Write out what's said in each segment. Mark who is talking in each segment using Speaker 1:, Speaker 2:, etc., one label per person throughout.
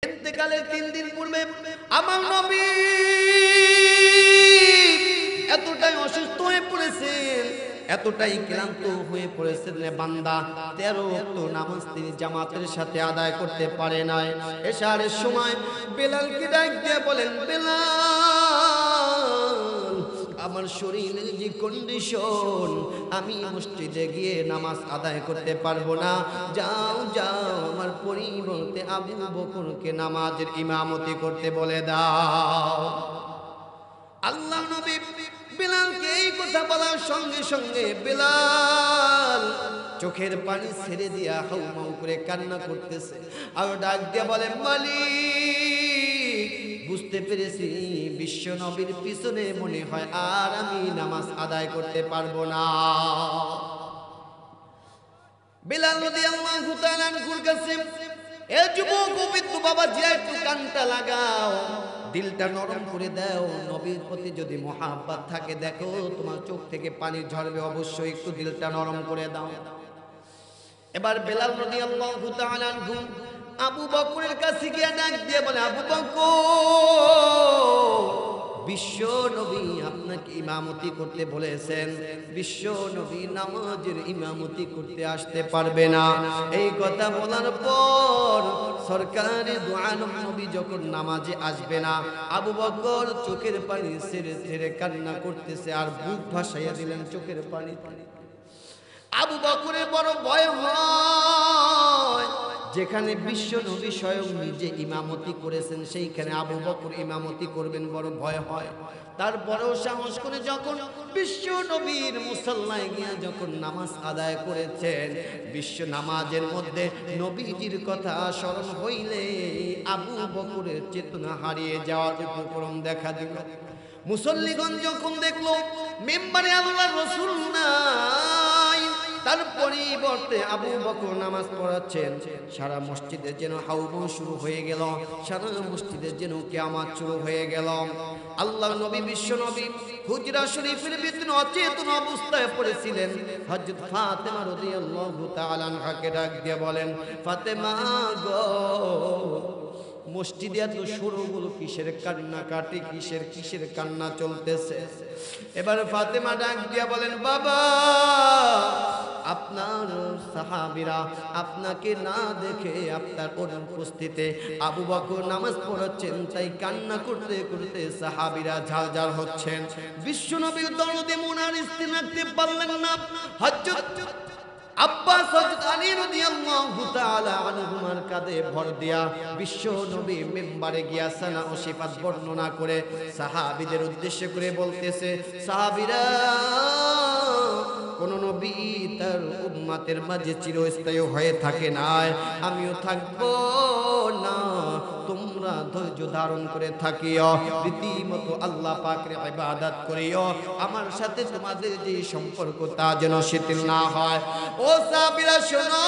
Speaker 1: ইন্তেকালের 3 দিন পূর্বে আমার নবী এতটাই অসুস্থ হয়ে পড়েছেন, এতটাই ক্লান্ত হয়ে পড়েছেন রে বান্দা 13 ওয়াক্ত নামাজ তিনি জামাতের সাথে আদায় করতে পারে নাই। এশারের সময় বেলালকে ডাক দিয়ে বলেন, বেলাল, আমার শরীরের যে কন্ডিশন, আমি মসজিদে গিয়ে নামাজ আদায় করতে পারবো না, যাও যাও আমার পরিবর্তে আবু বকরকে নামাজের ইমামতি করতে বলে দাও। আল্লাহ নবী বেলালকে এই কথা বলার সঙ্গে সঙ্গে বেলাল চোখের পানি ছেড়ে দিয়া হাউমাউ করে কান্না করতেছে আর ডাক দিয়ে বলে, মালিক, বুঝতে পেরেছি বিশ্ব নবীর পিছনে মনে হয় আর আমি নামাজ আদায় করতে পারবো না। বেলাল রাদিয়াল্লাহু তাআলা আনহুর কাছে, এ যুবক অবিদ্য বাবা, জিয়া একটু কানটা লাগাও, দিলটা নরম করে দাও, নবীর প্রতি যদি মোহাব্বত থাকে দেখো তোমার চোখ থেকে পানি ঝরবে, অবশ্যই একটু দিলটা নরম করে দাও। এবার বেলাল রাদিয়াল্লাহু তাআলা আনহু আবু বকরের কাছে গিয়ে ডাক দিয়ে বলে, আবু বকর, বিশ্ব নবী আপনাকে ইমামতি করতে বলেছেন, বিশ্ব নবী নামাজের ইমামতি করতে আসতে পারবে না। এই কথা বলার পর সরকারি দু আলম নবী যখন নামাজে আসবে না, আবু বকর চোখের পানি ছেড়ে ছেড়ে কান্না করতেছে আর বুক ভাসাইয়া দিলেন চোখের পানি। আবু বকরের বড় ভয় হয়, যেখানে বিশ্ব নবী স্বয়ং নিজে ইমামতি করেছেন সেইখানে আবু বকর ইমামতি করবেন, বড় ভয় হয়। তারপরেও সাহস করে যখন বিশ্ব নবীর মুসল্লায় গিয়া যখন নামাজ আদায় করেছেন, বিশ্ব নামাজের মধ্যে নবীজির কথা স্মরণ হইলে আবু বকরের চেতনা হারিয়ে যাওয়ার উপক্রম দেখা দিল। মুসল্লিগণ যখন দেখলো মেম্বারে আল্লাহর রাসূল নাই, তার পরিবর্তে আবু বকর নামাজ পড়াচ্ছেন, সারা মসজিদে যেন হাউমাউ শুরু হয়ে গেল, সারা মসজিদে যেন কিয়ামত শুরু হয়ে গেল। আল্লাহর নবী বিশ্ব নবী হুজরা শরীফের ভিতরে অচেতন অবস্থায় পড়েছিলেন। হযরত ফাতেমা রাদিয়াল্লাহু তাআলা আনহাকে ডাক দিয়ে বলেন, ফাতেমা গো, মসজিদে এত সরুগুলো কিসের কান্নাকাটি, কিসের কান্না চলতেছে? এবার ফাতেমা ডাক দিয়া বলেন, বাবা, আপনার সাহাবীরা আপনাকে না দেখে আপনার অনুপস্থিতিতে আবু বকর নামাজ পড়াচ্ছেন, তাই কান্না করতে করতে সাহাবীরা ঝালঝাল হচ্ছেন। বিশ্বনবীর দরদে মুনার স্থির রাখতে পারলেন না। হযরত আব্বাস হযরত আলী রাদিয়াল্লাহু তাআলা আনহুমার কাঁধে ভর দিয়া বিশ্ব নবী মিম্বারে গিয়া সানা ও সিফাত বর্ণনা করে সাহাবীদের উদ্দেশ্য করে বলতেছে, সাহাবীরা, কোন নবী তার উম্মতের মাঝে চিরস্থায়ী হয়ে থাকে না, আমিও থাকবো না, তোমরা ধৈর্য ধারণ করে থাকিও, রীতিমতো আল্লাহ পাকের ইবাদত করিও, আমার সাথে তোমাদের যে সম্পর্ক তা যেন শিথিল না হয়। ও সাহাবীরা শোনো,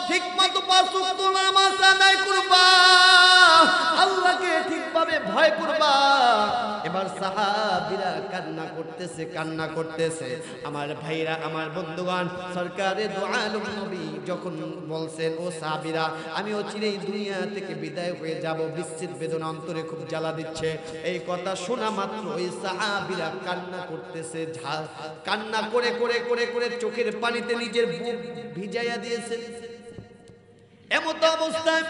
Speaker 1: ঠিকমতো 5 ওয়াক্ত নামাজ আদায় করবা, আল্লাহকে ঠিকভাবে ভয় করবা। এবার সাহাবীরা কান্না করতেছে। আমার ভাইরা, আমার বন্ধুগণ, সরকারে দু আলম নবী যখন বলছেন, ও সাহাবীরা, আমি অচিরেই দুনিয়া থেকে বিদায় হয়ে যাব, বিচ্ছেদ বেদনা অন্তরে খুব জ্বালা দিচ্ছে। এই কথা শোনা মাত্র ওই সাহাবীরা কান্না করতেছে, কান্না করে করে করে করে চোখের পানিতে নিজের বুক ভিজাইয়া দিয়েছে। এমত অবস্থায়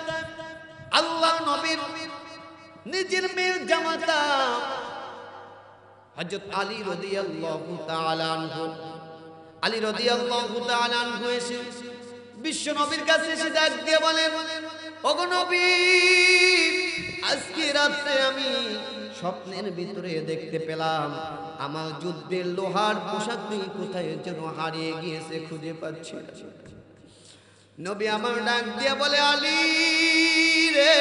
Speaker 1: আল্লাহ নবীর নিজের মেয়ের জামাতা হযরত আলী রাদিয়াল্লাহু তাআলা আনহু এসে বিশ্ব নবীর কাছে এসে ডাক দিয়ে বলেন, ওগো নবী, আজকে রাতে আমি স্বপ্নের ভিতরে দেখতে পেলাম আমার যুদ্ধের লোহার পোশাকটি কোথায় যেন হারিয়ে গিয়েছে, খুঁজে পাচ্ছি না। নবী আমার ডাক দিয়ে বলে, আলী রে,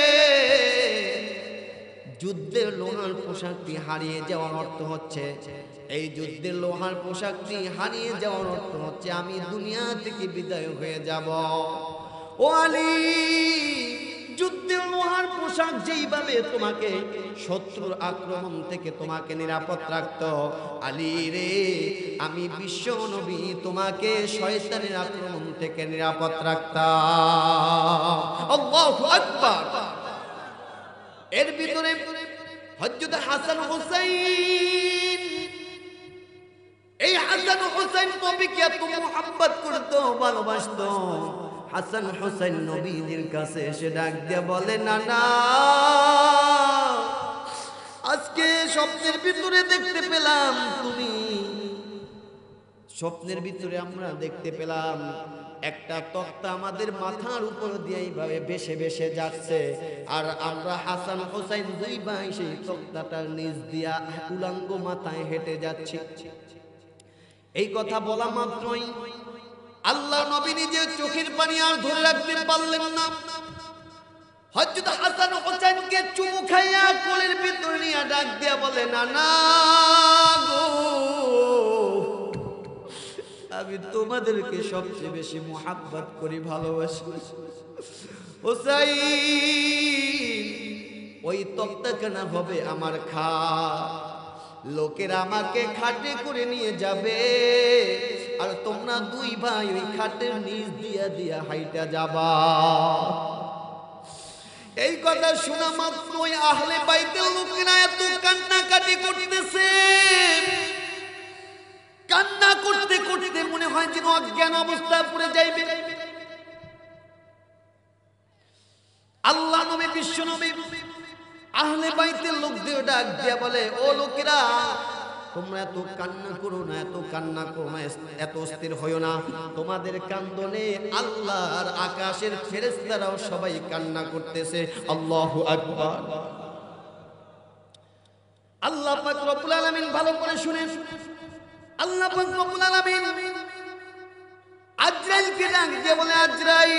Speaker 1: যুদ্ধের লোহার পোশাকটি হারিয়ে যাওয়ার অর্থ হচ্ছে, এই যুদ্ধের লোহার পোশাকটি হারিয়ে যাওয়ার অর্থ হচ্ছে আমি দুনিয়া থেকে বিদায় হয়ে যাব। ও আলী, যুদ্ধের লোহার পোশাক পোশাক যেইভাবে তোমাকে শত্রুর আক্রমণ থেকে তোমাকে নিরাপদ রাখতো, আলী রে আমি বিশ্ব নবী তোমাকে শয়তানের আক্রমণ থেকে নিরাপদ রাখতাম। আল্লাহু আকবার। এর ভিতরে হযরত হাসান হুসাইন, এই হাসান হুসাইন নবীকে এত মুহাব্বত করতো, ভালোবাসতো। হাসান হুসাইন নবীজির কাছে এসে ডাক দিয়ে বলে, নানা আজকে স্বপ্নের ভিতরে দেখতে পেলাম তুমি, স্বপ্নের ভিতরে আমরা দেখতে পেলাম একটা তক্তা আমাদের মাথার উপর দিয়ে এইভাবে ভেসে ভেসে যাচ্ছে, আর আমরা হাসান হুসাইন দুই ভাই সেই তক্তাটার নিচ দিয়া উলাঙ্গ মাথায় হেঁটে যাচ্ছি। এই কথা বলা মাত্রই আল্লাহ নবী নিজের চোখের পানি আর ধরে রাখতে পারলেন না। হযরত হাসান হুসাইনকে চুমু খাইয়া কোলের ভিতরে নিয়ে ডাক দিয়া বলে, নানা গো আমি তোমাদেরকে সবচেয়ে বেশি মুহাব্বত করি, ভালোবাসি। হুসাইন ওই তক্তাখানা হবে আমার খাট, লোকেরা আমাকে খাটে করে নিয়ে যাবে, আর তোমরা দুই ভাই ওই খাটের নিচ দিয়া দিয়া হাইটা যাবা। এই কথা শোনা মাত্র ওই আহলে বাইতের লোকেরা এত কান্নাকাটি করতেছে, কান্না করতে করতে মনে হয় যেন অজ্ঞান অবস্থায় পড়ে যাইবে। আল্লাহ নবী বিশ্ব নবী আহলে বাইতের লোকদের ডাক দিয়া বলে, ও লোকেরা তোমরা এত কান্না করো না, এত কান্না করো না, এত অস্থির হইও না। তোমাদের কান্দনে আল্লাহর আকাশের ফেরেশতারাও সবাই কান্না করতেছে। আল্লাহু আকবার। আল্লাহ পাক রব্বুল আলামিন ভালো করে শুনেন, আল্লাহ পাক রব্বুল আলামিন আজরাইলকে ডাক দিয়ে বলে, আজরাইল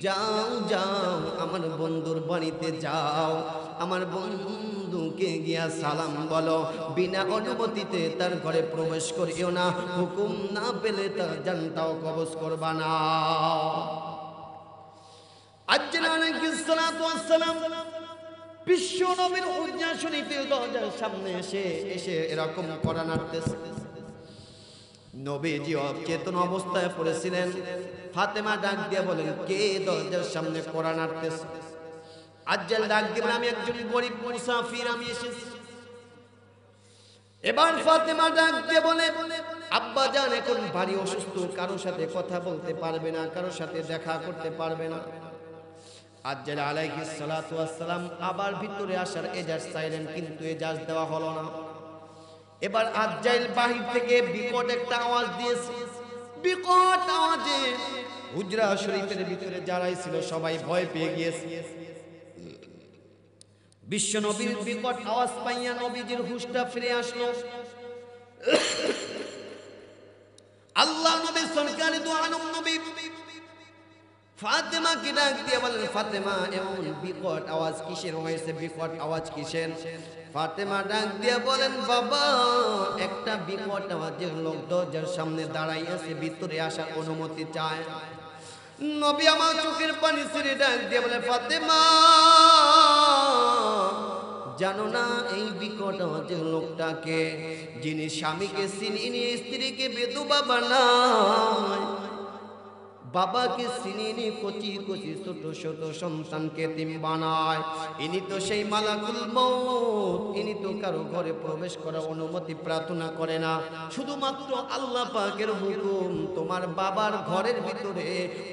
Speaker 1: যাও যাও আমার বন্ধুর বাড়িতে যাও, আমার বন্ধুকে গিয়া সালাম বলো, বিনা অনুমতিতে তার ঘরে প্রবেশ করিও না, হুকুম না পেলে তার জানটাও কবজ করবা না। আজরাইল আলাইহিস সালাতু ওয়াস সালাম বিশ্ব নবীর হুজরা শরীফের দরজার সামনে এসে এরকম করা নাড়তেছে। নবীজি অচেতন অবস্থায় পড়েছিলেন। ফাতেমা ডাক দিয়ে বলেন, কে দরজার সামনে কোরআন নাড়তেছে? আজ্জাল ডাক দিয়ে বলেন, আমি একজন গরীব মুসাফির, আমি এসেছি। এবার ফাতেমা ডাক দিয়ে বলে, আব্বা জান এখন ভারী অসুস্থ, কারোর সাথে কথা বলতে পারবে না, কারোর সাথে দেখা করতে পারবে না। আজ্জাল আলাইহিস সালাতু ওয়াস সালাম আবার ভিতরে আসার এজাজ চাইলেন, কিন্তু এজাজ দেওয়া হলো না। এবার আজ্জাইল বাহির থেকে বিকট একটা আওয়াজ দিয়েছে। বিকট আওয়াজে হুজরা শরীফের ভিতরে যারাই ছিল সবাই ভয় পেয়ে গিয়েছে। বিশ্ব নবীর বিকট আওয়াজ পাইয়া নবীজির হুশটা ফিরে আসলো। আল্লাহ নবী সরকারি দু আলম নবী ফাতেমা কে ডাক দিয়ে বলেন, ফাতেমা এমন বিকট আওয়াজ কিসের হয়েছে, বিকট আওয়াজ কিসের? ফাতেমা ডাক দিয়ে বলেন, বাবা একটা বিকট আওয়াজের লোক দরজার সামনে দাঁড়াই আছে, ভিতরে আসার অনুমতি চায়। নবী আমার চোখের পানি ছেড়ে ডাক দিয়ে বলে, ফাতেমা জানো না এই বিকট আওয়াজের লোকটাকে? যিনি স্বামীকে চিনিয়ে নিয়ে স্ত্রীকে বিধবা বানায়, বাবাকে চিনিয়ে নিয়ে কচি কচি ছোট ছোট সন্তানকে এতিম বানায়, ইনি তো সেই মালাকুল মউত। ইনি তো কারো ঘরে প্রবেশ করার অনুমতি প্রার্থনা করে না, শুধুমাত্র আল্লাহ পাকের হুকুম, তোমার বাবার ঘরের ভিতরে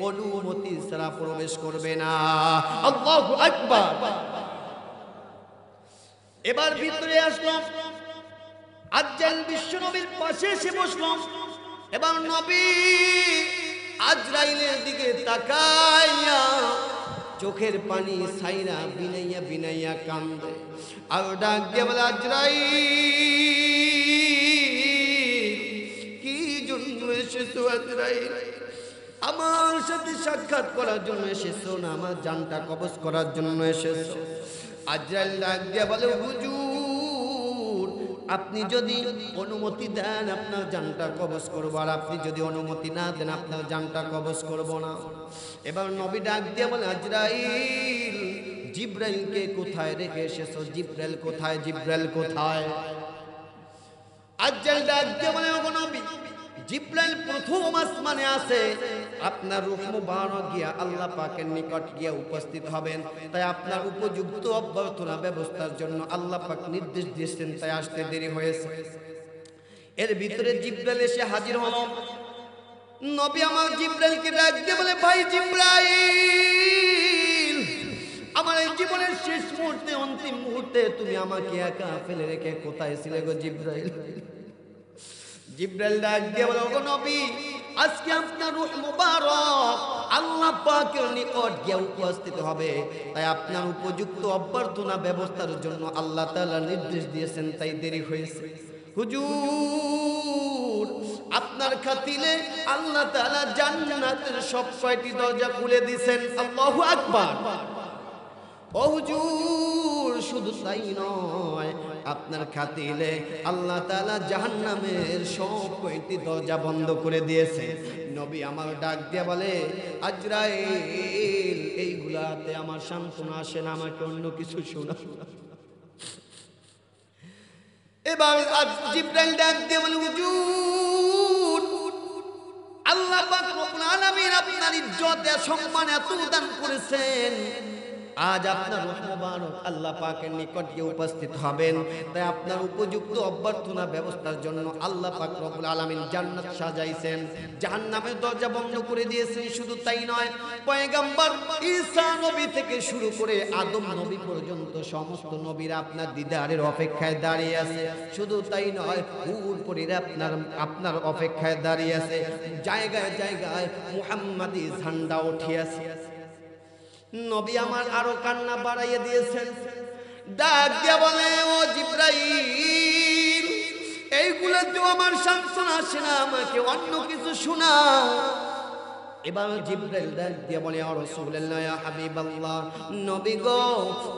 Speaker 1: অনুমতি ছাড়া প্রবেশ করবে না। আল্লাহু আকবার। এবার ভিতরে আসলো, আজ্জাল বিশ্ব নবীর পাশে এসে বসলো। এবার নবী আজরাইলের দিকে তাকাইয়া চোখের পানি ছাইরা বিনাইয়া বিনাইয়া কান্দে, আর ডাক দিয়ে বলে, আজরাইল কি জন্য এসেছো? আজরাইল আমার সাথে সাক্ষাৎ করার জন্য এসেছো না আমার জানটা কবজ করার জন্য এসেছো? আজরাইল ডাক দিয়ে বলে, হুজুর আপনি যদি অনুমতি দেন আপনার জানটা কবজ করব, আর আপনি যদি অনুমতি না দেন আপনার জানটা কবজ করব না। এবার নবী ডাক দিয়ে বলে, আজরাইল, জিব্রাইলকে কোথায় রেখে এসেছো? জিব্রাইল কোথায়? জিব্রাইল কোথায়? আজরাইল ডাক দিয়ে বলে, ওগো নবী, জিব্রাইল প্রথম আসমানে আছে। আপনার রূহ মুবারক গিয়া আল্লাহ পাকের নিকট গিয়া উপস্থিত হবেন, তাই আপনার উপযুক্ত অভ্যর্থনা ব্যবস্থার জন্য আল্লাহ পাক নির্দেশ দিয়েছেন, তাই আসতে দেরি হয়েছে। এর ভিতরে জিব্রাইল এসে হাজির হল। নবী আমার জিব্রাইলকে ডাক দিয়ে বলে, ভাই জিব্রাইল, আমার এই জীবনের শেষ মুহূর্তে, অন্তিম মুহূর্তে তুমি আমাকে একা ফেলে রেখে কোথায় ছিলে গো জিব্রাইল? জিব্রাইল ডাক দিয়ে বলে, ওগো নবী, আজকে আপনার রূহ মুবারক আল্লাহ পাকের নিকট গিয়ে উপস্থিত হবে, তাই আপনার উপযুক্ত অভ্যর্থনা ব্যবস্থার জন্য আল্লাহ তাআলা নির্দেশ দিয়েছেন, তাই দেরি হয়েছে। হুজুর, আপনার খাতিরে আল্লাহ তাআলা জান্নাতের সব 6টি দরজা খুলে দিয়েছেন। আল্লাহু আকবার। ও হুজুর, শুধু তাই নয়, আপনার খাতিরে আল্লাহ তাআলা জাহান্নামের সব 6টি দরজা বন্ধ করে দিয়েছে। নবী আমার ডাক দিয়ে বলে, আজরাইল, এইগুলাতে আমার সান্ত্বনা আসে না, আমাকে অন্য কিছু শোনা। এবার জিব্রাইল ডাক দিয়ে বলে, হুজুর, আল্লাহ পাক রব্বুল আলামিন আপনার ইজ্জত সম্মান এত দান করেছেন, আজ আপনার রূহ মুবারক আল্লাহ পাকের নিকট গিয়ে উপস্থিত হবেন, তাই আপনার উপযুক্ত অভ্যর্থনা ব্যবস্থার জন্য আল্লাহ পাক রব্বুল আলামিন জান্নাত সাজাইছেন, জাহান্নামের দরজা বন্ধ করে দিয়েছেন। শুধু তাই নয়, পয়গম্বর ঈসা নবী থেকে শুরু করে আদম নবী পর্যন্ত সমস্ত নবীরা আপনার দিদারের অপেক্ষায় দাঁড়িয়ে আছে। শুধু তাই নয়, হুর পরীরা আপনার অপেক্ষায় দাঁড়িয়ে আছে। জায়গায় জায়গায় মুহাম্মাদি ঝান্ডা উঠে আছে। নবী আমার আরো কান্না বাড়াইয়ে দিয়েছেন। ডাক দিয়া বলে, ও জিব্রাইল, এইগুলোতেও আমার সান্ত্বনা আসে না, আমাকে অন্য কিছু শোনাও। এবার জিব্রাইল ডাক দিয়া বলে, ও রাসূলুল্লাহ, ইয়া হাবিবাল্লাহ, নবী গো,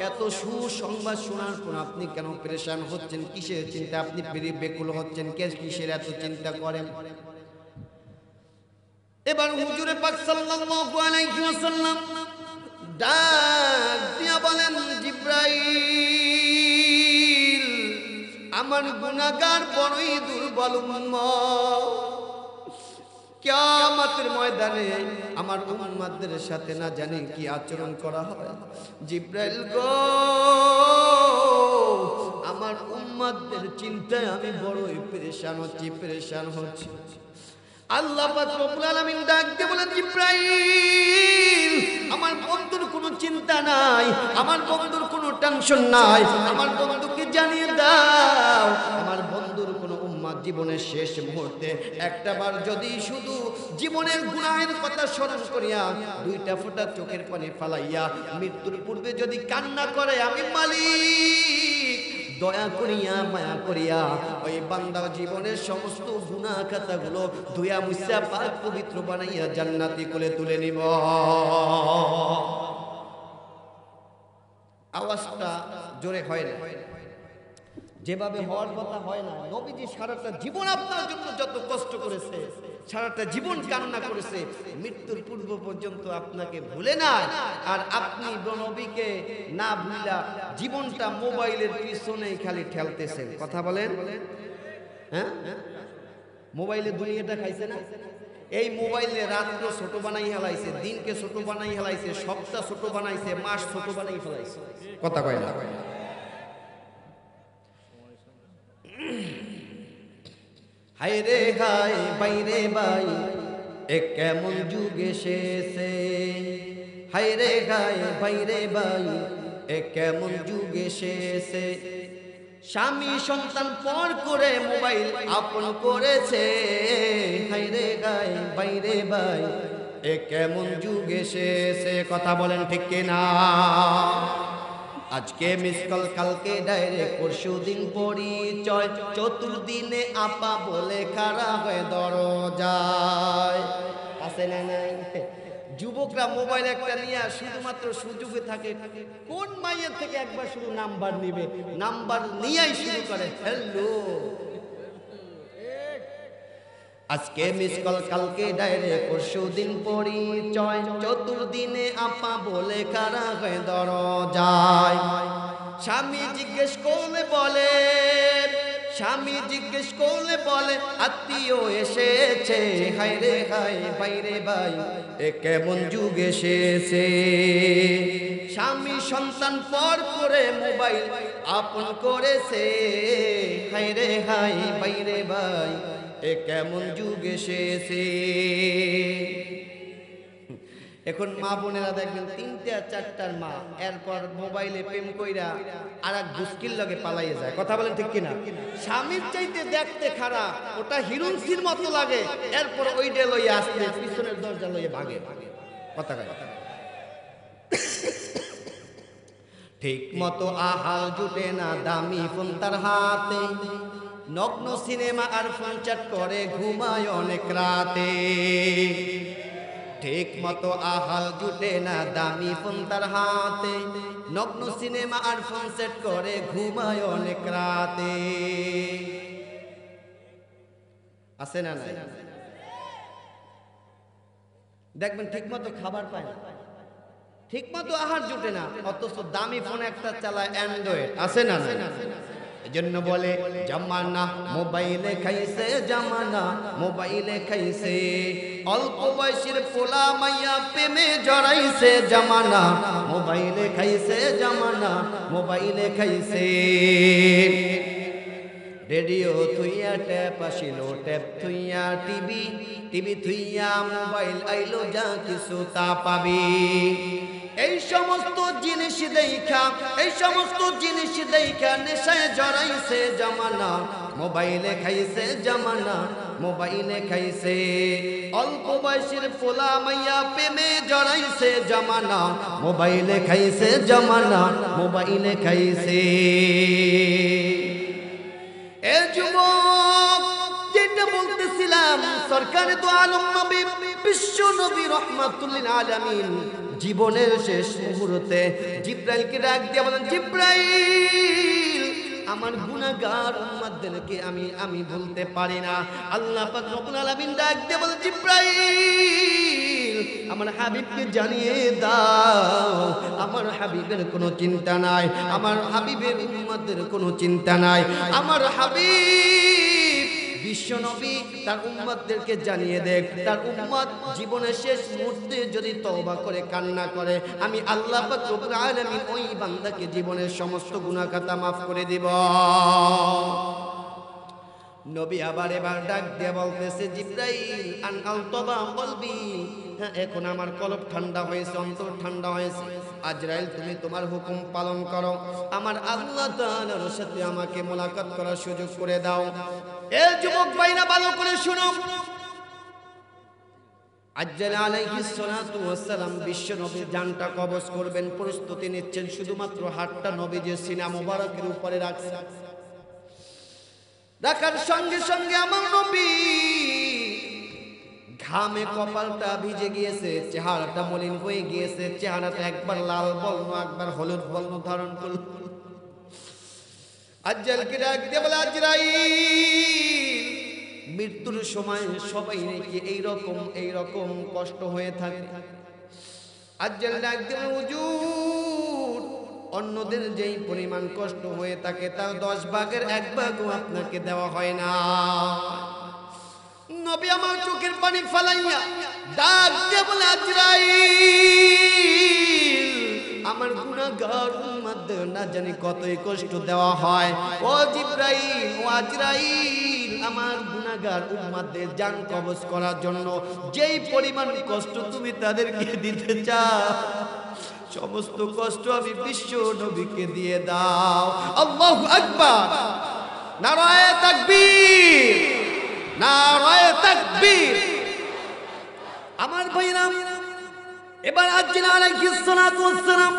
Speaker 1: এত সুসংবাদ শোনার পর আপনি কেন পেরেশান হচ্ছেন? কিসের চিন্তা আপনি বেকুল হচ্ছেন? কিসের এত চিন্তা করেন? এবার হুজুরে পাক সাল্লাল্লাহু আলাইহি ওয়াসাল্লাম ডাক দিয়া বলেন, জিব্রাইল, আমার গুনাহগার বড়ই দুর্বল উম্মত, কিয়ামতের ময়দানে আমার উম্মতদের সাথে না জানি কি আচরণ করা হবে। জিব্রাইল গো, আমার উম্মতদের চিন্তায় আমি বড়ই পেরেশান হচ্ছি। আল্লাহ পাক রব্বুল আলামিন ডাক দিয়ে বলেন, জিব্রাইল, আমার বন্ধুর কোনো চিন্তা নাই, আমার বন্ধুর কোনো টেনশন নাই, আমার বন্ধুকে জানিয়ে দাও, আমার বন্ধুর কোনো উম্মত জীবনের শেষ মুহূর্তে একটাবার যদি শুধু জীবনের গুনাহের কথা স্মরণ করিয়া 2টা ফোঁটা চোখের পানি ফালাইয়া মৃত্যুর পূর্বে যদি কান্না করে, আমি মালিক দয়া করিয়া মায়া করিয়া ওই বান্দার জীবনের সমস্ত গুনাহ খাতাগুলো ধুইয়া মুছিয়া পাক পবিত্র বানাইয়া জান্নাতি কোলে তুলে নিব। আওয়াজটা জোরে হয় না, যেভাবে হওয়ার কথা হয় না। নবীজি সারাটা জীবন আপনার জন্য যত কষ্ট করেছে, সারাটা জীবন কান্না করেছে, মৃত্যুর পূর্ব পর্যন্ত আপনাকে ভুলে না। আর আপনি নবীকে না ভুলা জীবনটা মোবাইলের পিছনেই খালি ঠেলতেছেন। কথা বলেন, হ্যাঁ? মোবাইলে দুনিয়াটা খাইছে না? এই মোবাইলে রাত্র ছোট বানাই হেলাইছে, দিনকে ছোট বানাই হেলাইছে, সপ্তাহ ছোট বানাইছে, মাস ছোট বানাই ফেলাইছে। কথা কয় না? হায় রে হায়, বাইরে বাই, এ কেমন যুগ এসেছে। হায় রে হায়, বাইরে বাই, এ কেমন যুগ এসেছে। স্বামী সন্তান পর করে মোবাইল আপন করেছে। হায় রে হায়, বাইরে বাই, এ কেমন যুগ এসেছে। কথা বলেন ঠিক কিনা? আজকে মিস কল, কালকে ডাইরেক্ট, পরশুদিন পরিচয়, চতুর্দিনে আপা বলে খাড়া হয়ে দরজায়। আছে না নাই? যুবকরা মোবাইল একটা নিয়ে শুধুমাত্র সুযোগে থাকে কোন মাইয়ের থেকে একবার শুধু নাম্বার নিবে, নাম্বার নিয়েই শুরু করে হ্যালো, আজকে মিস কল, কালকে ডাইরেক্ট, পরশু দিন পরিচয়, চতুর্দিনে আপা বলে খাড়া হয়ে দরজায়। স্বামী জিজ্ঞেস করলে বলে, স্বামী জিজ্ঞেস করলে বলে আত্মীয় এসেছে, হায় রে হায় বাইরে ভাই এ কেমন যুগ এসেছে। স্বামী সন্তান পর করে মোবাইল আপন করেছে, হায় রে হায় বাইরে ভাই এ কেমন যুগ এসেছে। এখন মা বোনেরা দেখবেন 3টা 4টার মা এরপর মোবাইলে প্রেম কইরা আর এক দুষ্কির লগে পালাইয়ে যায়। কথা বলেন ঠিক কিনা? স্বামীর চাইতে দেখতে খারাপ, ওটা হিরুনসির মতো লাগে, এরপর ওইটা লইয়ে আসতে পিছনের দরজা লইয়ে ভাগে। কথা কয় ঠিক মতো আহাল জুটে না, দামি ফোন তার হাতে, নগ্ন সিনেমা আর ফোন চ্যাট করে ঘুমায় অনেক রাতে। ঠিক মতো আহাল জুটে না, দামি ফোন তার হাতে, নগ্ন সিনেমা আর ফোন সেট করে ঘুমায় অনেক রাতে। আছে না নাই? দেখবেন ঠিক মতো খাবার পায় না, ঠিক মতো আহার জুটে না, অথচ দামি ফোন একটা চালায় অ্যান্ড্রয়েড। আছে না নাই? এজন্য বলে জামানা মোবাইলে খাইছে, জামানা মোবাইলে খাইছে, অল্প বয়সের পোলা মাইয়া প্রেমে জড়াইছে, জামানা মোবাইলে খাইছে, জামানা মোবাইলে খাইছে। রেডিও থুইয়া ট্যাপ আসিল, ট্যাপ থুইয়া টিভি, টিভি থুইয়া মোবাইল আইলো, যা কিছু তা পাবি। এই সমস্ত জিনিস দেখা, এই সমস্ত জিনিস দেখা নেশায় জড়াইছে, জামানা মোবাইলে খাইছে, জামানা মোবাইলে খাইছে, অল্প বয়সের পোলা মাইয়া প্রেমে জড়াইছে, জামানা মোবাইলে খাইছে, জামানা মোবাইলে খাইছে। এ যুবক, যেটা বলতেছিলাম, সরকার দু আলম নবী বিশ্ব নবী রাহমাতুল লিল আলামিন জীবনের শেষ মুহূর্তে জিব্রাইলকে ডাক দিয়ে বলেন, জিব্রাইল আমার গুনাহগার উম্মতদেরকে আমি বলতে পারি না। আল্লাহ পাক রব্বুল আলামিন ডাক দিয়ে বলেন, জিব্রাইল আমার হাবিবকে জানিয়ে দাও, আমার হাবিবের কোনো চিন্তা নাই, আমার হাবিবের উম্মতদের কোনো চিন্তা নাই। আমার হাবিব বিশ্বনবী তার উম্মতদেরকে জানিয়ে দেখ, তার উম্মত জীবনের শেষ মুহূর্তে যদি তওবা করে কান্না করে, আমি আল্লাহ পাক রব্বুল আলামিন ওই বান্দাকে জীবনের সমস্ত গুনাহ খাতা মাফ করে দিব। নবী আবার এবার ডাক দিয়ে বলতেছে, জিব্রাইল আন আলতাবা কলবি, হ্যাঁ এখন আমার কলব ঠান্ডা হয়েছে, অন্তর ঠান্ডা হয়েছে। আজরাইল তুমি তোমার হুকুম পালন করো, আমার আল্লাহ তাআলার সাথে আমাকে মোলাকাত করার সুযোগ করে দাও। এ যুবক ভাইরা ভালো করে শুনো, আজরাইল আলাইহিস সালাতু ওয়াস সালাম বিশ্ব নবীর জানটা কবজ করবেন, প্রস্তুতি নিচ্ছেন, শুধুমাত্র হাতটা নবীজির সিনা মোবারকের উপরে রাখছেন। রাখার সঙ্গে সঙ্গে আমার নবী ঘামে কপালটা ভিজে গিয়েছে, চেহারাটা মলিন হয়ে গিয়েছে, চেহারাটা একবার লাল বর্ণ একবার হলুদ বর্ণ ধারণ করল। আজরাইলকে ডাক দিয়ে বলে, আজরাইল মৃত্যুর সময় সবাই নাকি এইরকম কষ্ট হয়ে থাকে। আজরাইল ডাক দিয়ে বলে, হুজুর অন্যদের যেই পরিমাণ কষ্ট হয়ে থাকে তার 10 ভাগের 1 ভাগও আপনাকে দেওয়া হয় না। নবী আমার চোখের পানি ফালাইয়া ডাক দিয়ে বলে, আজরাইল আমার গুনাহগার উম্মতদের না জানি কতই কষ্ট দেওয়া হয়। ও জিব্রাইল, ও আজরাইল, আমার গুনাহগার উম্মতদের জান কবজ করার জন্য যেই পরিমাণ কষ্ট তুমি তাদেরকে দিতে চাও, সমস্ত কষ্ট আমি বিশ্ব নবীকে দিয়ে দাও। আল্লাহু আকবার, নারায়ে তাকবীর, নারায়ে তাকবীর। আমার ভাইরা, এবার আজরাইল আলাইহিস সালাতু ওয়াস সালাম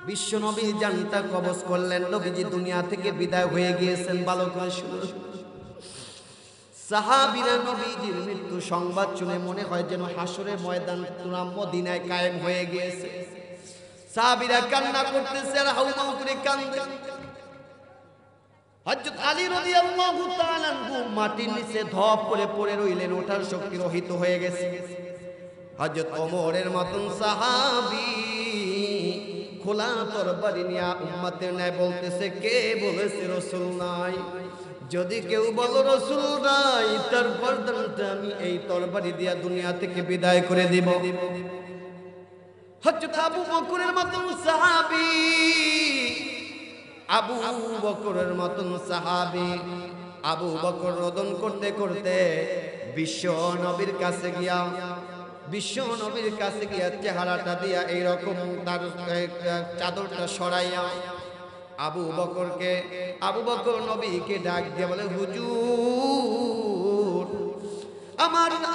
Speaker 1: বিশ্ব নবীর জানটা কবজ করলেন। নবীজি দুনিয়া থেকে বিদায় হয়ে গিয়েছেন। ভালো করে শুনুন, সাহাবীরা নবীজির মৃত্যু সংবাদ শুনে মনে হয় যেন হাসরের ময়দান পুরা মদিনায় কায়েম হয়ে গিয়েছে। সাহাবীরা কান্না করতেছে আর হাউমাউ করে কান্দে। হযরত আলী রাদিয়াল্লাহু তাআলা আনহু মাটির নিচে ধপ করে পড়ে রইলেন, ওঠার শক্তি রহিত হয়ে গেছে। হযরত ওমরের মতন সাহাবী খোলা তরবারি নিয়ে উম্মতের ন্যায় বলতেছে, কে বলেছে রাসূল নাই? যদি কেউ বলো রাসূল নাই, তার গর্দানটা আমি এই তরবারি দিয়া দুনিয়া থেকে বিদায় করে দিব। হযরত আবু বকরের মতন সাহাবী, আবু বকরের মতন সাহাবী, আবু বকর রোদন করতে করতে বিশ্ব নবীর কাছে গিয়া চেহারাটা দিয়া এইরকম তার চাদরটা সরাইয়া আবু বকর নবীকে ডাক দিয়ে বলে, হুজুর,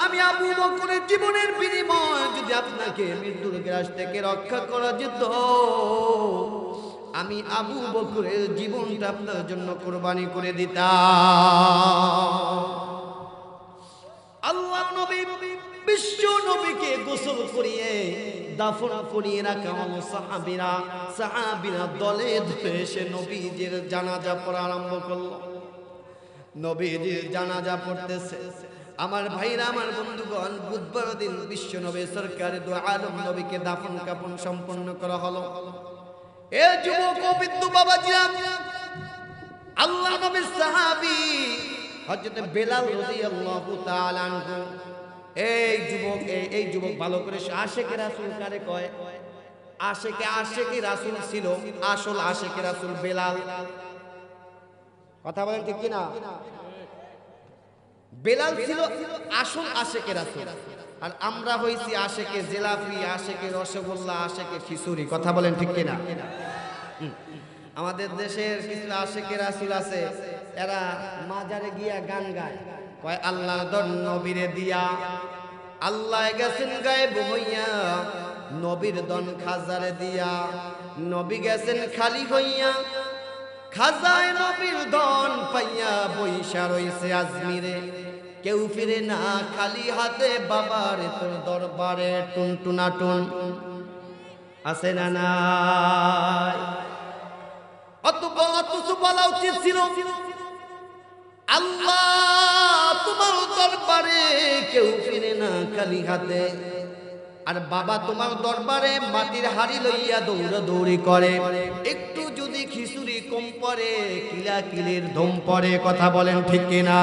Speaker 1: আমি আবু বকরের জীবনের বিনিময় যদি আপনাকে মৃত্যুর গ্রাস থেকে রক্ষা করা যেত, আমি আবু বকরের জীবনটা আপনার জন্য কোরবানি করে দিতাম। আল্লাহ নবী বিশ্ব নবীকে গোসল করিয়ে দাফন করিয়ে রাখা হলো। সাহাবীরা দলে দলে এসে নবীজির জানাজা পড়া আরম্ভ করলো। নবীজির জানাজা পড়তেছে। আমার ভাইরা, আমার বন্ধুগণ, বুধবার দিন বিশ্ব নবী সরকারে দু আলম নবীকে দাফন কাফন সম্পন্ন করা হলো। এ যুবক ও বিদ্যু বাবাজিরা, আল্লাহ নবীর সাহাবী হযরত বেলাল রাদিয়াল্লাহু তাআলা আনহু, এই যুবক ভালো করে আশেকে রাসূল কারে কয়? আশেকে রাসূল ছিল। আসল আশেকে রাসূল বেলাল। কথা বলেন ঠিক কিনা? বেলাল ছিল আসল আশেকে রাসূল, আর আমরা হইছি আশেকে জিলাপি, আশেকে রসগোল্লা, আশেকে খিচুড়ি। কথা বলেন ঠিক কিনা? আমাদের দেশের কিছু আশেকে রাসূল আছে, এরা মাজারে গিয়া গান গায়, কয় আল্লাহর দর নবীরে দিয়া, আল্লাহ গেছেন গায়েব হইয়া, নবীর দন খাজারে দিয়া, নবী গেছেন খালি হইয়া, খাজায় নবীর দন পাইয়া, বইসা রইছে আজমিরে, কেউ ফিরে না খালি হাতে, বাবারে তোর দরবারে টুনটুনাটুন। আছে না নাই? অত বলা উচিত ছিল, আল্লাহ তোমার দরবারে কেউ ফিরে না খালি হাতে, আর বাবা তোমার দরবারে মাটির হাড়ি লইয়া দৌড়াদৌড়ি করে, একটু যদি খিচুড়ি কম পড়ে কিলাকিলির ধুম পড়ে। কথা বলেন ঠিক কিনা?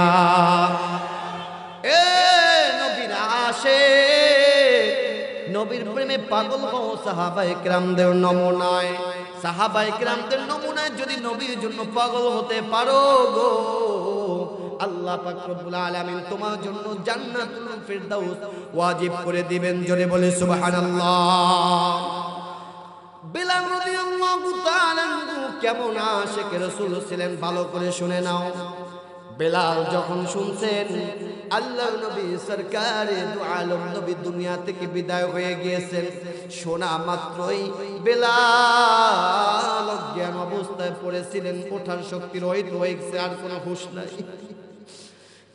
Speaker 1: এ নবীর আশিক, নবীর প্রেমে পাগল হও সাহাবায়ে কেরামদের নমুনায়। সাহাবায়ে কেরামদের নমুনায় যদি নবীর জন্য পাগল হতে পারো গো, আল্লাহ পাক রব্বুল আলামিন তোমার জন্য জান্নাতুল ফিরদাউস ওয়াজিব করে দিবেন। জোরে বলে সুবহানাল্লাহ। বেলাল রাদিয়াল্লাহু তাআলা কেমন আশিকে রাসূল ছিলেন ভালো করে শুনে নাও। বেলাল যখন শুনছেন আল্লাহর নবী সরকারে দু আলম নবী দুনিয়া থেকে বিদায় হয়ে গিয়েছেন, শোনা মাত্রই বেলাল অজ্ঞান অবস্থায় পড়েছিলেন, ওঠার শক্তি রহিত হয়ে গেছে, আর কোনো হুঁশ নাই।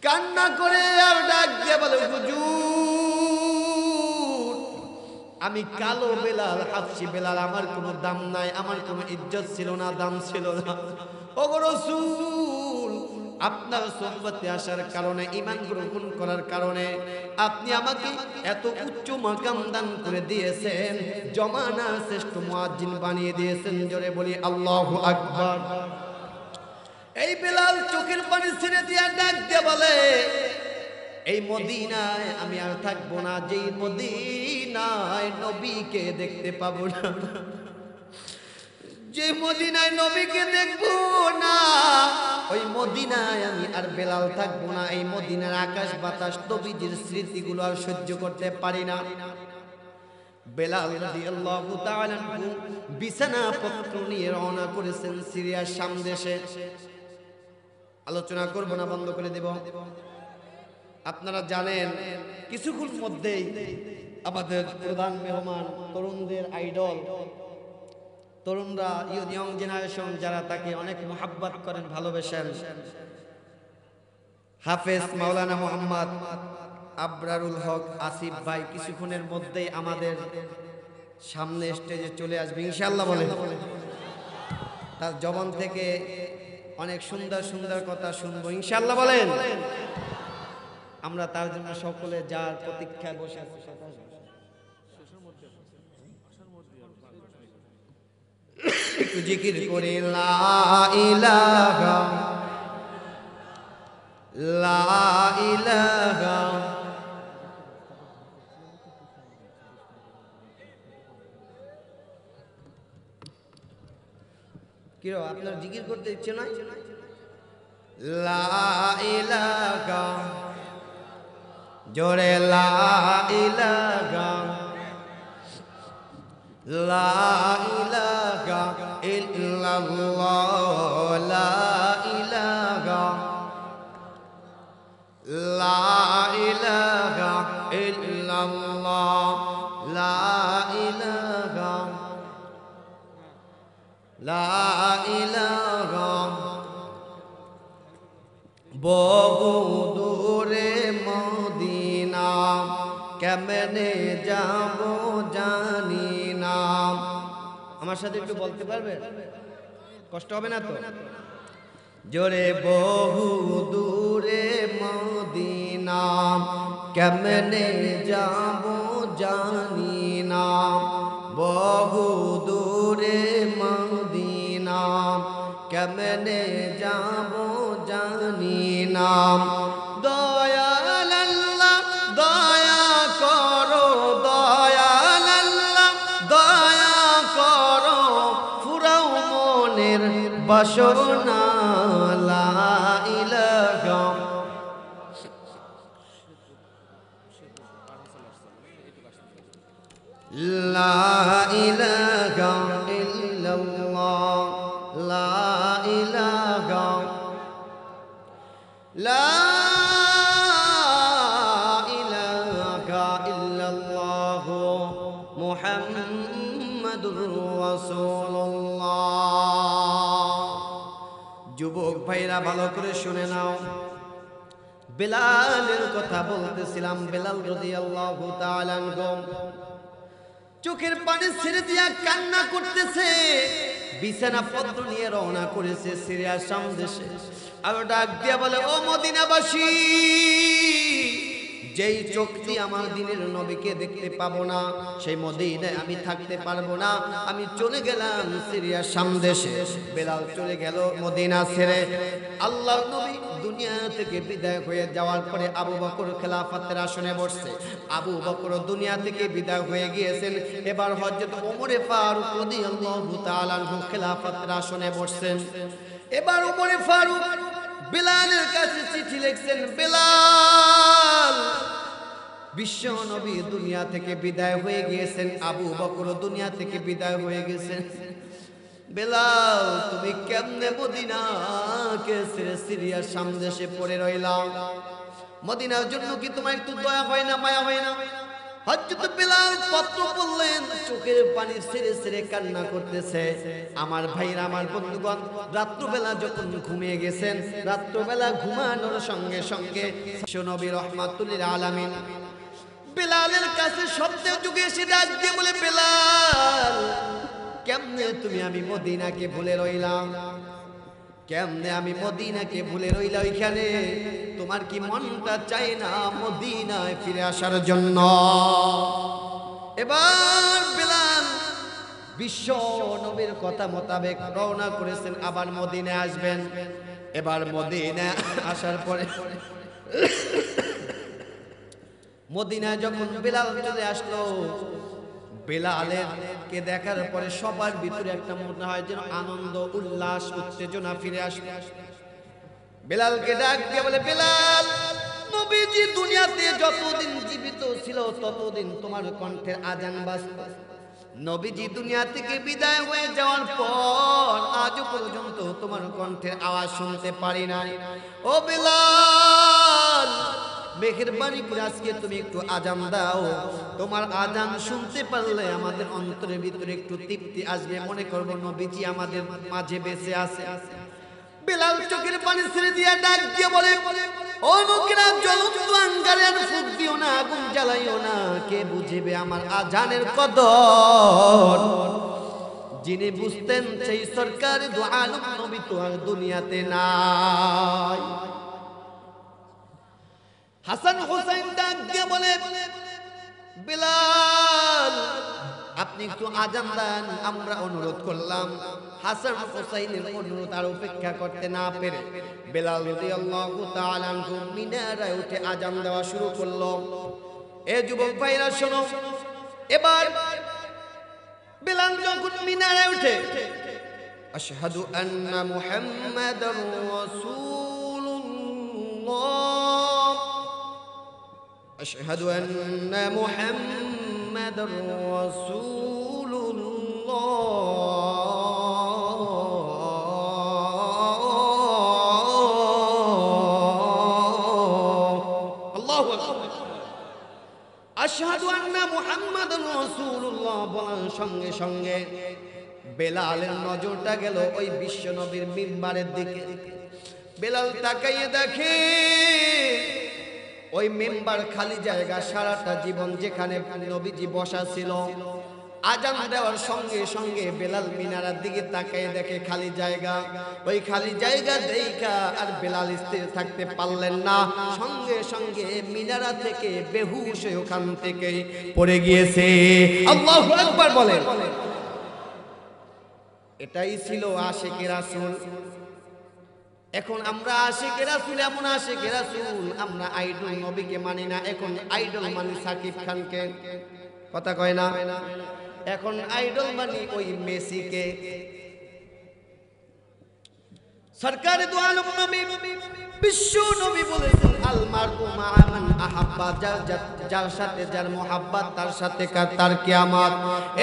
Speaker 1: কান্না করে আর ডাক দিয়ে বলে, হুজুর, আমি কালো বেলাল, হাফসি বেলাল, আমার কোনো দাম নাই, আমার কোনো ইজ্জত ছিল না, দাম ছিল না। ওগো রাসূল, আপনার সোহবতে আসার কারণে, ঈমান গ্রহণ করার কারণে আপনি আমাকে এত উচ্চ মাকাম দান করে দিয়েছেন, জমানার শ্রেষ্ঠ মুয়াজ্জিন বানিয়ে দিয়েছেন। জোরে বলি আল্লাহু আকবার। এই বেলাল চোখের পানি ছেড়ে দিয়ে ডাক দিয়ে বলে, এই মদিনায় আমি আর থাকবো না, যেই মদিনায় নবীকে দেখতে পাবো না, যে মদিনায় নবীকে দেখবো না, ওই মদিনায় আমি আর বেলাল থাকবো না। এই মদিনার আকাশ বাতাস নবীজির স্মৃতিগুলো আর সহ্য করতে পারি না। বেলাল রাদিয়াল্লাহু তাআলা বিছানা পত্র নিয়ে রওনা করেছেন সিরিয়ার শাম দেশে। আলোচনা করব না, বন্ধ করে দেব। আপনারা জানেন কিছুক্ষণ মধ্যেই আমাদের প্রধান মেহমান, তরুণদের আইডল, তরুণরা, ইয়ং জেনারেশন যারা তাকে অনেক মোহাব্বত করেন, ভালোবাসেন, হাফেজ মাওলানা মোহাম্মদ আবরারুল হক আসিফ ভাই কিছুক্ষণের মধ্যেই আমাদের সামনে স্টেজে চলে আসবে ইনশাআল্লাহ বলেন। তার জবান থেকে অনেক সুন্দর সুন্দর কথা শুনবো ইনশাআল্লাহ বলেন। আমরা তার জন্য সকলে যার প্রতীক্ষায় বসে আছি একটু জিকির করে লা ইলাহা লা ইলাহা কি রে আপনার জিকির করতে ইচ্ছে নাই? লা ইলাহা জোরে লা ইলাহা লা ইলাহা ইল্লাল্লাহ লা ইলাহা লা ইলাহা ইল্লাল্লাহ লা ইলাহা লা ইলাহা বহু দূরে মদিনা কেমনে যাব জানি না। আমার সাথে একটু বলতে পারবেন? কষ্ট হবে না তো? জোরে বহু দূরে মদিনা কেমনে যাব জানি না। বহু দূরে মদিনা কেমনে যাব জানি না। দয়াল আল্লাহ দয়া করো দয়াল আল্লাহ দয়া করো ফুরাও মনের বাসনা। লা ইলাহা লা ইলাহা ইল্লাল্লাহ লা ইলাহা লা ইলাহা ইল্লাল্লাহ মুহাম্মাদুর রাসূলুল্লাহ। যুবক ভাইরা ভালো করে শুনে নাও, বেলালের কথা বলতেছিলাম। বেলাল রাদিয়াল্লাহু তাআলা আনহু চোখের পানি ছেড়ে দিয়া কান্না করতেছে, বিছানা পত্র নিয়ে রওনা করেছে সিরিয়া শাম দেশে। আর ডাক দিয়া বলে, ও মদিনাবাসী, যেই চোখ দিয়ে আমার দিনের নবীকে দেখতে পাবো না, সেই মদিনায় আমি থাকতে পারবো না। আমি চলে গেলাম সিরিয়া শাম দেশে। বেলাল চলে গেল মদিনা ছেড়ে। আল্লাহর নবী দুনিয়া থেকে বিদায় হয়ে যাওয়ার পরে আবু বকর খেলাফতের আসনে বসছে। আবু বকর দুনিয়া থেকে বিদায় হয়ে গিয়েছেন। এবার হযরত ওমরে ফারুক রাদিয়াল্লাহু তাআলা আনহু খেলাফতের আসনে বসছেন। এবার ওমরে ফারুক বেলালের কাছে চিঠি লিখছেন, বেলাল, বিশ্ব নবী দুনিয়া থেকে বিদায় হয়ে গিয়েছেন, আবু বকর দুনিয়া থেকে বিদায় হয়ে গেছেন। বেলাল, তুমি কেমনে মদিনাকে ছেড়ে সিরিয়ার শাম দেশে পড়ে রইলাম? মদিনার জন্য কি তোমার একটু দয়া হয় না, মায়া হয় না? হযরত বেলাল পত্র পড়লেন, চোখের পানি ছেড়ে ছেড়ে কান্না করতেছে। আমার ভাইরা, আমার বন্ধুগণ, রাত্রবেলা যখন ঘুমিয়ে গেছেন, রাত্রবেলা ঘুমানোর সঙ্গে সঙ্গে নবী রাহমাতুল লিল আলামিন বেলালের কাছে শব্দের যুগে এসে ডাক দিয়ে বলে, বেলাল, কেমনে তুমি আমি মদিনাকে ভুলে রইলাম? কেমনে আমি মদিনাকে ভুলে রইলাম? ওইখানে তোমার কি মনটা চায় না মদিনায় ফিরে আসার জন্য? এবার বেলাল বিশ্ব নবীর কথা মোতাবেক রওনা করেছেন, আবার মদিনায় আসবেন। এবার মদিনায় আসার পরে মদিনায় যখন বেলাল চলে আসলো, বেলালকে দেখার পরে সবার ভিতরে একটা মনে হয় যেন আনন্দ, উল্লাস, উত্তেজনা ফিরে আসলো। বেলালকে ডাক দিয়ে বলে, বেলাল, নবীজি দুনিয়াতে যতদিন জীবিত ছিল ততদিন তোমার কণ্ঠের আজান বাজতো। নবীজি দুনিয়া থেকে বিদায় হয়ে যাওয়ার পর আজও পর্যন্ত তোমার কণ্ঠের আওয়াজ শুনতে পারি নাই। ও বেলাল, মেহেরবানি করে আজকে তুমি একটু আজান দাও। তোমার আজান শুনতে পারলে আমাদের অন্তরের ভিতরে একটু তৃপ্তি আসবে, মনে করবো নবীজি আমাদের মাঝে বেঁচে আছে। বেলাল চোখের পানি ছেড়ে দিয়ে ডাক দিয়ে বলে, ও লোকেরা, জ্বলন্ত আঙ্গারে আর ফুঁক দিও না, আগুন জ্বালাইও না, কে বুঝিবে আমার আজানের কদর? যিনি বুঝতেন সেই সরকার দু আলম নবী তো আর দুনিয়াতে নাই। হাসান হোসেন ডাক দিয়ে বলে, বেলাল আপনি একটু আজান দেন, আমরা অনুরোধ করলাম। হাসান হোসেনের অনুরোধ আর উপেক্ষা করতে না পেরে বেলাল রাদিয়াল্লাহু তাআলা আনহু মিনারায় উঠে আজান দেওয়া শুরু করলো। এ যুবক ভাইরা শোনো, এবার বেলাল যখন মিনারায় উঠে আশহাদু আন্না মুহাম্মাদার রাসূলুল্লাহ, আশহাদু আন্না মুহাম্মাদার রাসূলুল্লাহ, আল্লাহু আকবার, আশহাদু আন্না মুহাম্মাদার রাসূলুল্লাহ বলার সঙ্গে সঙ্গে বেলালের নজরটা গেল ওই বিশ্ব নবীর মিম্বারের দিকে। বেলাল তাকাইয়ে দেখে ওই মিম্বার খালি জায়গা, সারাটা জীবন যেখানে নবীজি বসা ছিল। আজান দেওয়ার সঙ্গে সঙ্গে বেলাল মিনারার দিকে তাকাইয়ে দেখে খালি জায়গা। ওই খালি জায়গা দেখা আর বেলাল স্থির থাকতে পারলেন না, সঙ্গে সঙ্গে মিনারা থেকে বেহুশ হয়ে ওখান থেকে পড়ে গিয়েছে। আল্লাহু আকবার বলেন। এটাই ছিল আশিকে রাসূল। এখন আমরা আশিকে রাসূল, এমন আশিকে রাসূল, আমরা আইডল নবীকে মানি না, এখন আইডল মানি সাকিব খানকে। কথা কয় না? এখন আইডল মানি ওই মেসিকে। সরকার দু আলম নবী বিশ্ব নবী বলেছেন, আল মারউ মা মান আহাব্বা, যার সাথে যার মোহাব্বত তার সাথে তার কিয়ামত।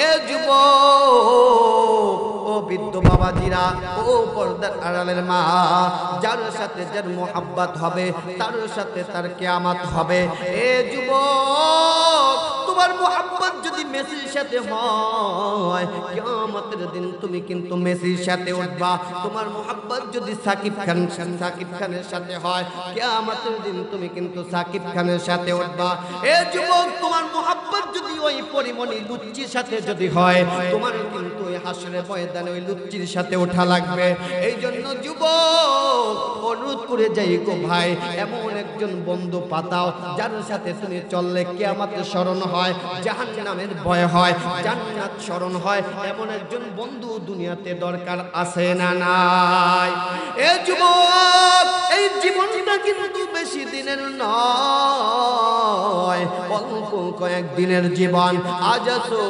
Speaker 1: এ যুবক, ও বৃদ্ধ বাবাজিরা, ও পর্দার আড়ালের মা, যার সাথে যার মোহাব্বত হবে তার সাথে তার কিয়ামত হবে। এ যুবক, তোমার মোহাব্বত যদি মেসির সাথে হয়, কিয়ামতের দিন তুমি কিন্তু মেসির সাথে উঠবা। তোমার মোহাব্বত যদি সাকিব খানের সাথে হয়, কিয়ামতের দিন তুমি কিন্তু সাকিব খানের সাথে উঠবা। এ যুবক, তোমার মোহাব্বত যদি ওই পরিমণি লুচ্চির সাথে যদি হয়, তোমার কিন্তু ওই হাসরের ময়দানে ওই লুচ্চির সাথে ওঠা লাগবে। এই জন্য যুবক, অনুরোধ করে যাই গো ভাই, এমন একজন বন্ধু পাতাও যার সাথে তুমি চললে কিয়ামতের স্মরণ হয়, জাহান্নামের ভয় হয়, জান্নাত স্মরণ হয়। এমন একজন বন্ধু দুনিয়াতে দরকার আছে না নাই? এ যুবক, এই জীবনটা কিন্তু বেশি দিনের নয়, অল্প কয়েকদিনের জীবন। আজ আছো,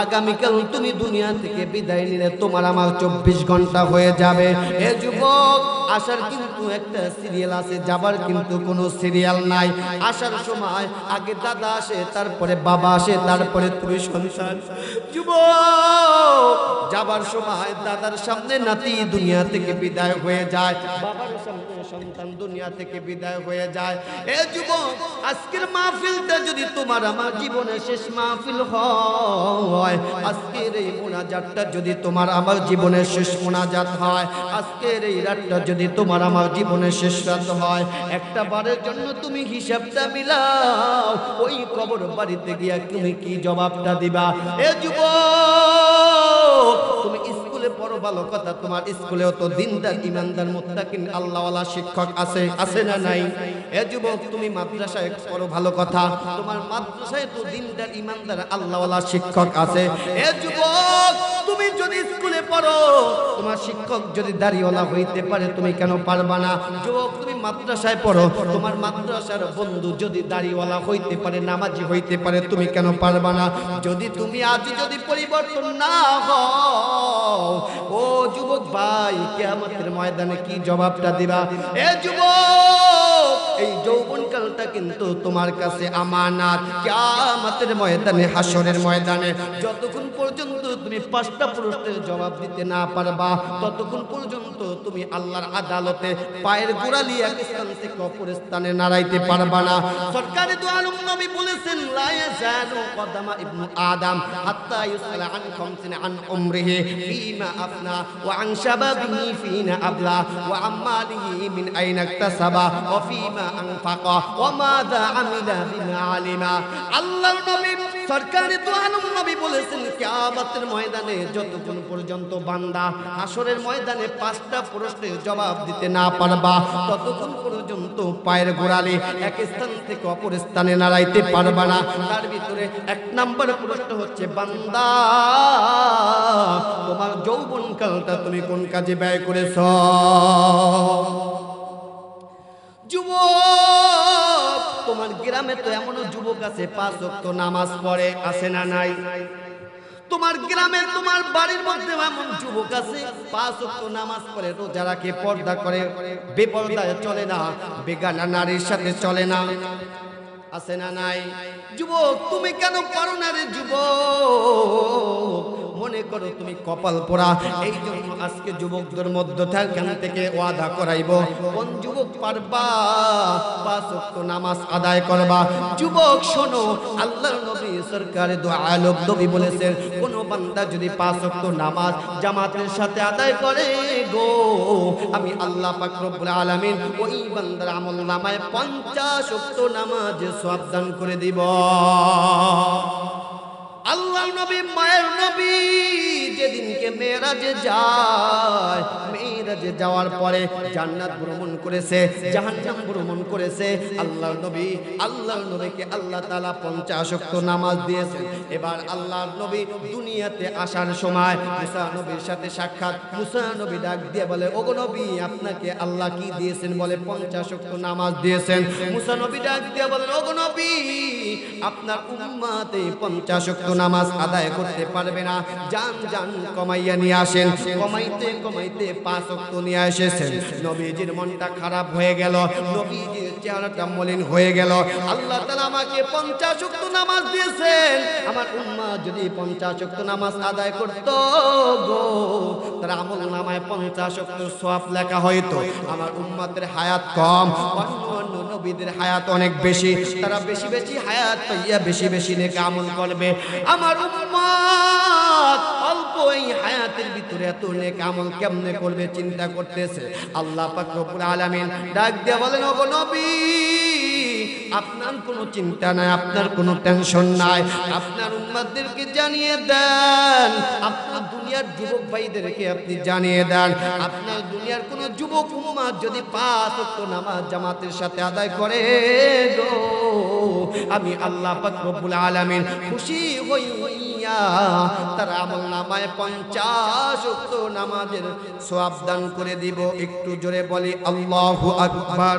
Speaker 1: আগামীকাল তুমি দুনিয়া থেকে বিদায় নিলে তোমার আমার 24 ঘন্টা হয়ে যাবে। এ যুবক, আসার কিন্তু একটা সিরিয়াল আছে, যাবার কিন্তু কোনো সিরিয়াল নাই। আসার সময় আগে দাদা আসে, তারপরে বাবা আসে, তারপরে তুমি সন্তান। যুবক, যাবার সময় দাদার সামনে নাতি দুনিয়া থেকে বিদায় হয়ে যায়, বাবার সামনে সন্তান দুনিয়া থেকে বিদায় হয়ে যায়। এ যুবক, আজকের মাহফিলটা যদি তোমার আমার জীবনের শেষ মাহফিল হয়, আজকের এই মোনাজাতটা যদি তোমার আমার জীবনের শেষ মোনাজাত হয়, আজকের এই রাতটা যদি তোমার আমার জীবনের শেষ রাত হয়, একটা বারের জন্য তুমি হিসাবটা মিলাও, ওই কবর বাড়িতে গিয়া তুমি কি জবাবটা দিবা? এ যুবক, তুমি স্কুলে পড়ো ভালো কথা, তোমার স্কুলেও তো দিনদার ইমানদার মুত্তাকিন আল্লাহওয়ালা শিক্ষক আছে, আছে না নাই? এ যুবক, তুমি মাদ্রাসায় পড়ো ভালো কথা, তোমার মাদ্রাসায় তো দিনদার ইমানদার আল্লাহওয়ালা শিক্ষক আছে। এ যুবক, তুমি যদি স্কুলে পড়ো, তোমার শিক্ষক যদি দাড়িওয়ালা হইতে পারে, তুমি কেন পারবা না? যুবক, তুমি মাদ্রাসায় পড়ো, তোমার মাদ্রাসার বন্ধু যদি দাড়িওয়ালা হইতে পারে, নামাজি হইতে পারে, তুমি কেন পারবা না? যদি তুমি আজ যদি পরিবর্তন না হও, ও যুবক ভাই, কিয়ামতের ময়দানে কি জবাবটা দিবা? এ যুবক, এই যৌবনকালটা জীবনটা কিন্তু তোমার কাছে আমানত। কিয়ামতের ময়দানে, হাসরের ময়দানে যতক্ষণ পর্যন্ত তুমি 5টা প্রশ্নের জবাব দিতে না পারবা, ততক্ষণ পর্যন্ত তুমি আল্লাহর আদালতে পায়ের গোড়ালি এক স্থান থেকে অপর স্থানে নাড়াইতে পারবা না। সরকারি দু আলম নবী বলেছেন, লা ইয়াজালু কদামা ইবনু আদম হাত্তা ইউসআলা আন খামসিন আন উমরিহি ফীমা আফনা ওয়া আন শাবাবিহি ফীনা আবলা ওয়া আম্মালিহি মিন আইনা ইকতাসাবা ওয়া ফীমা আনফাকা ওয়া মাযা আমিলা বিমা আলিমা। আল্লাহর নবী সরকারি দু আলম নবী বলেছেন, কিয়ামতের ময়দানে যতক্ষণ পর্যন্ত বান্দা হাসরের ময়দানে 5টা প্রশ্নের জবাব দিতে না পারবা, ততক্ষণ পর্যন্ত পায়ের গোড়ালি এক স্থান থেকে অপর স্থানে নাড়াইতে পারবা না। তার ভিতরে 1 নম্বর প্রশ্ন হচ্ছে, বান্দা তোমার যৌবনকালটা তুমি কোন কাজে ব্যয় করেছো? যুবক, তোমার গ্রামে তো এমনও যুবক আছে 5 ওয়াক্ত নামাজ পড়ে, আছে না নাই? তোমার গ্রামে, তোমার বাড়ির মধ্যে এমন যুবক আছে 5 ওয়াক্ত নামাজ পড়ে, রোজা রাখে, পর্দা করে, বেপরদায় চলে না, বেগানা নারীর সাথে চলে না, আছে না নাই? যুবক, তুমি কেন পারো না রে যুবক? মনে করো তুমি কপাল পোড়া, এই জন্য আজকে যুবকদের মধ্যে থেকে ওয়াদা করাইব, কোন যুবক পারবা 5 ওয়াক্ত নামাজ আদায় করবা? যুবক শোনো, আল্লাহর নবী সরকারে দু আলম নবী বলেছেন, কোন বান্দা যদি 5 ওয়াক্ত নামাজ জামাতের সাথে আদায় করে গো, আমি আল্লাহ পাক রব্বুল আলামিন ওই বান্দার আমলনামায় 50 ওয়াক্ত নামাজের সওয়াব দান করে দিব। আল্লাহ নবী, মায়ের নবী যেদিনকে মেরাজে যায়, মেরাজে যাওয়ার পরে জান্নাত ভ্রমণ করেছে, জাহান্নাম ভ্রমণ করেছে, আল্লাহর নবীকে আল্লাহ তাআলা 50 ওয়াক্ত নামাজ দিয়েছেন। এবার আল্লাহর নবী দুনিয়াতে আসার সময় মুসা নবীর সাথে সাক্ষাৎ, মুসা নবী ডাক দিয়ে বলে, ওগো নবী, আপনাকে আল্লাহ কি দিয়েছেন? বলে 50 ওয়াক্ত নামাজ দিয়েছেন। মুসা নবী ডাক দিয়ে বলেন, ওগো নবী, আপনার উম্মত এই 50 ওয়াক্ত নামাজ আদায় করতে পারবে না, জান জান কমাইয়া নিয়ে আসেন। কমাইতে কমাইতে 5 ওয়াক্ত নিয়ে এসেছেন। নবীজির মনটা খারাপ হয়ে গেল, নবীজির চেহারাটা মলিন হয়ে গেল। আল্লাহ তাআলা আমাকে 50 ওয়াক্ত নামাজ দিয়েছেন, আমার উম্মত যদি 50 ওয়াক্ত নামাজ আদায় করত গো, তার আমলনামায় 50 ওয়াক্ত সওয়াব লেখা হইতো। আমার উম্মতের হায়াত কম, অন্য নবীদের হায়াত অনেক বেশি, তারা বেশি বেশি হায়াত পাইয়া বেশি বেশি নেক আমল করবে। আমার উম্মত অল্প এই হায়াতের ভিতরে এত নেক আমল কেমনে করবে চিন্তা করতেছে। আল্লাহ পাক রব্বুল আলামিন ডাক দিয়ে বলেন, ওগো নবী, আপনার কোনো চিন্তা নাই, আপনার কোনো টেনশন নাই, আপনার উম্মতদেরকে জানিয়ে দেন, আপনার দুনিয়ার যুবক ভাইদেরকে আপনি জানিয়ে দেন, আপনার দুনিয়ার কোন যুবক উম্মত যদি 5 ওয়াক্ত নামাজ জামাতের সাথে আদায় করে গো, আমি আল্লাহ পাক রব্বুল আলামিন খুশি হইয়া তার আমলনামায় 50 ওয়াক্ত নামাজের সওয়াব দান করে দিব। একটু জোরে বলি আল্লাহু আকবার।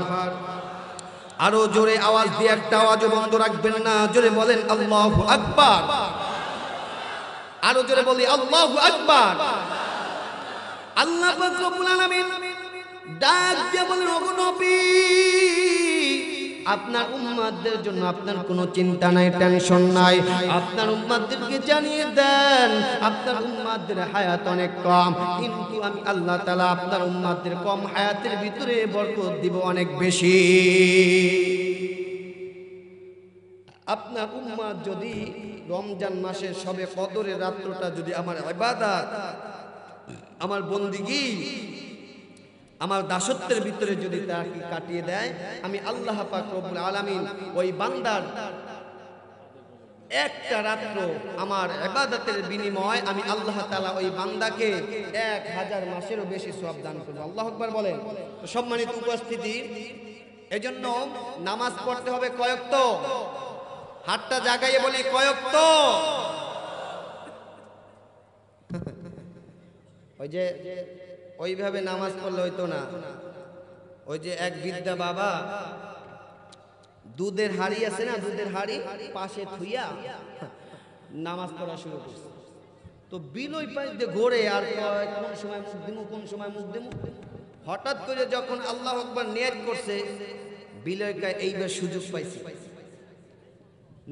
Speaker 1: আরো জোরে আওয়াজ দিয়ে, একটা আওয়াজও বন্ধ রাখবেন না, জোরে বলেন আল্লাহু আকবার। আরো জোরে বলি আল্লাহু আকবার। আল্লাহ পাক রব্বুল আলামিন ডাক দিয়ে বলেন, ওগো নবী, আপনার উম্মতদের জন্য আপনার কোনো চিন্তা নাই, টেনশন নাই, আপনার উম্মতদেরকে জানিয়ে দেন, আপনার উম্মতদের হায়াত অনেক কম, কিন্তু আমি আল্লাহ তাআলা আপনার উম্মতদের কম হায়াতের ভিতরে বরকত দিব অনেক বেশি। আপনার উম্মত যদি রমজান মাসের সবে কদরের রাত্রটা যদি আমার ইবাদত, আমার বন্দিগি, আমার দাসত্বের ভিতরে যদি তাকে কাটিয়ে দেয়, আমি আল্লাহ পাক রব্বুল আলামিন ওই বান্দার একটা রাত্র আমার ইবাদতের বিনিময় আমি আল্লাহ তাআলা ওই বান্দাকে 1000 মাসেরও বেশি সওয়াব দান করব। আল্লাহু আকবার বলেন। তো সম্মানিত উপস্থিতি, এজন্য নামাজ পড়তে হবে কয় ওয়াক্ত? হাতটা জাগাইয়ে বলি কয় ওয়াক্ত? ওই যে ওইভাবে নামাজ পড়লে হইতো না। ওই যে এক বৃদ্ধা বাবা দুধের হাড়ি আছে না, দুধের হাড়ি পাশে থুইয়া নামাজ পড়া শুরু করছে। তো বিনয় পাশ দিয়ে ঘোরে আর কোন সময় মুখ দিমু, কোন সময় মুখ দিমু। হঠাৎ করে যখন আল্লাহু আকবার নিয়ত করছে, বিলয় কয় এইবার সুযোগ পাইছি।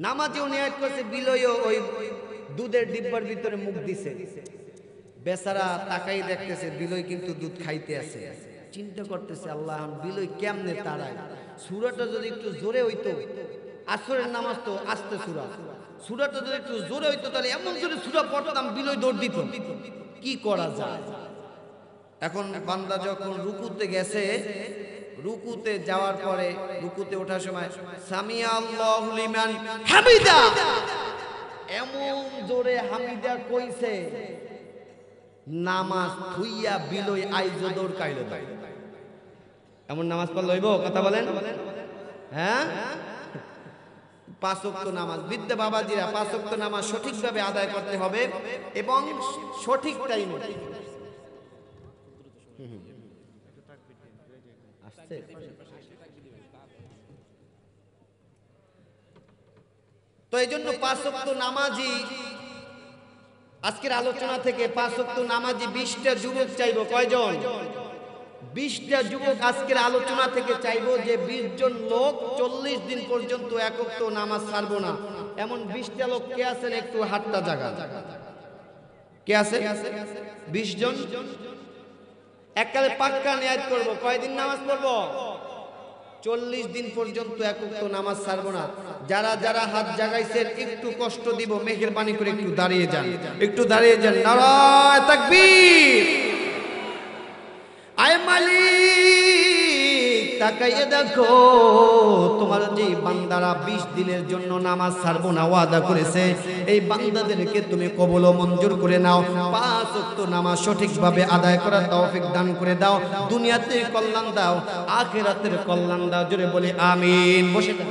Speaker 1: নামাজেও নিয়ত করছে, বিলয়ও ওই দুধের ডিব্বার ভিতরে মুখ দিছে। বেচারা তাকাই দেখতেছে বিলয় কিন্তু দুধ খাইতে আছে। চিন্তা করতেছে আল্লাহ বিলয় কেমনে তাড়ায়, সূরাটা যদি একটু জোরে হইতো, আসরের নামাজ তো আস্তে সূরাটা যদি একটু জোরে হইতো তাহলে এমন জোরে সূরা পড়তাম বিলয় দৌড় দিত। কি করা যায়? এখন বান্দা যখন রুকুতে গেছে, রুকুতে যাওয়ার পরে রুকুতে ওঠার সময় সামিয়া আল্লাহু লিমান হামিদা এমন জোরে হামিদা কইছে, নামাজ থুইয়া বিলয় আইজো দৌড় কাইলো। এমন নামাজ পড়লে হইব? কথা বলেন। হ্যাঁ, 5 ওয়াক্ত নামাজ, বিদ্যা বাবাজিরা 5 ওয়াক্ত নামাজ সঠিকভাবে আদায় করতে হবে এবং সঠিক টাইমে। আসছে তো এই জন্য 5 ওয়াক্ত নামাজি আজকের আলোচনা থেকে 5 ওয়াক্ত নামাজি 20টা যুবক চাইবো। কয়জন? 20টা যুবক আজকের আলোচনা থেকে চাইবো যে 20 জন লোক 40 দিন পর্যন্ত এক ওয়াক্ত নামাজ ছাড়বো না। এমন 20টা লোক কে আছেন? একটু হাতটা জাগা। কে আছে? 20 জন এককালে পাক্কা নিয়ত করব। কয়দিন নামাজ পড়বো? 40 দিন পর্যন্ত এক ওয়াক্ত নামাজ ছাড়বো না। যারা যারা হাত জাগাইছেন একটু কষ্ট দিব, মেহেরবানি করে একটু দাঁড়িয়ে যান, একটু দাঁড়িয়ে যান। নারায়ে তাকবীর। আয় মালিক তাকাইয়ে দেখো, তোমার যে বান্দারা 20 দিনের জন্য নামাজ ছাড়বো না ওয়াদা করেছে, এই বান্দাদেরকে তুমি কবুল ও মঞ্জুর করে নাও। 5 ওয়াক্ত নামাজ সঠিকভাবে আদায় করার তৌফিক দান করে দাও। দুনিয়াতে কল্যাণ দাও, আখিরাতের কল্যাণ দাও। জোরে বলি আমিন। বসে যান।